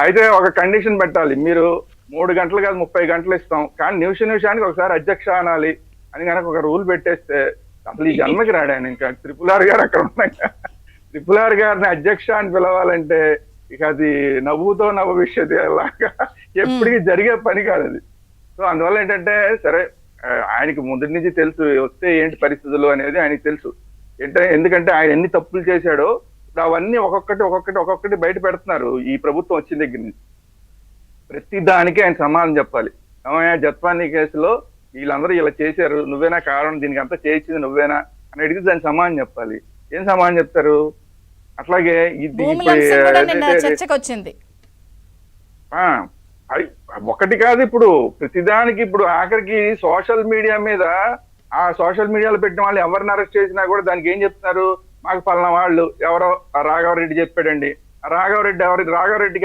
అయితే ఒక కండిషన్ పెట్టాలి. మీరు 3 గంటలు కాదు 30 గంటలు ఇస్తాం. కానీ నిమిషానికి ఒకసారి అధ్యక్ష అనాలి అని గనక ఒక రూల్ పెట్టేస్తే అసలు ఈ జన్మకి రాడు ఆయన. ఇంకా ట్రిపుల్ ఆర్ గారు అక్కడ ఉన్నాయి. ట్రిపుల్ ఆర్ గారిని అధ్యక్ష అని పిలవాలంటే ఇక అది నవ్వుతో నవ్విష్యది అలాగా ఎప్పటికీ జరిగే పని కాదు అది. సో అందువల్ల ఏంటంటే సరే ఆయనకి మొదటి నుంచి తెలుసు వస్తే ఏంటి పరిస్థితులు అనేది ఆయనకి తెలుసు. ఎందుకంటే ఆయన ఎన్ని తప్పులు చేశాడో ఇప్పుడు అవన్నీ ఒక్కొక్కటి బయట పెడుతున్నారు ఈ ప్రభుత్వం వచ్చిన దగ్గర నుంచి. ప్రతి దానికి ఆయన సమాధానం చెప్పాలి. ఏమయ్యా జత్వానీ కేసులో వీళ్ళందరూ ఇలా చేశారు, నువ్వేనా కారణం, దీనికి అంతా చేయించింది నువ్వేనా అని అడిగితే దానికి సమాధానం చెప్పాలి. ఏం సమాధానం చెప్తారు? అట్లాగే ఇది చర్చకొచ్చింది ఒకటి కాదు, ఇప్పుడు ప్రతిదానికి ఇప్పుడు ఆఖరికి సోషల్ మీడియా మీద ఆ సోషల్ మీడియాలో పెట్టిన వాళ్ళు ఎవరిని అరెస్ట్ చేసినా కూడా దానికి ఏం చెప్తున్నారు, మాకు పలానా వాళ్ళు ఎవరో రాఘవరెడ్డి చెప్పాడండి. రాఘవరెడ్డి రాఘవరెడ్డికి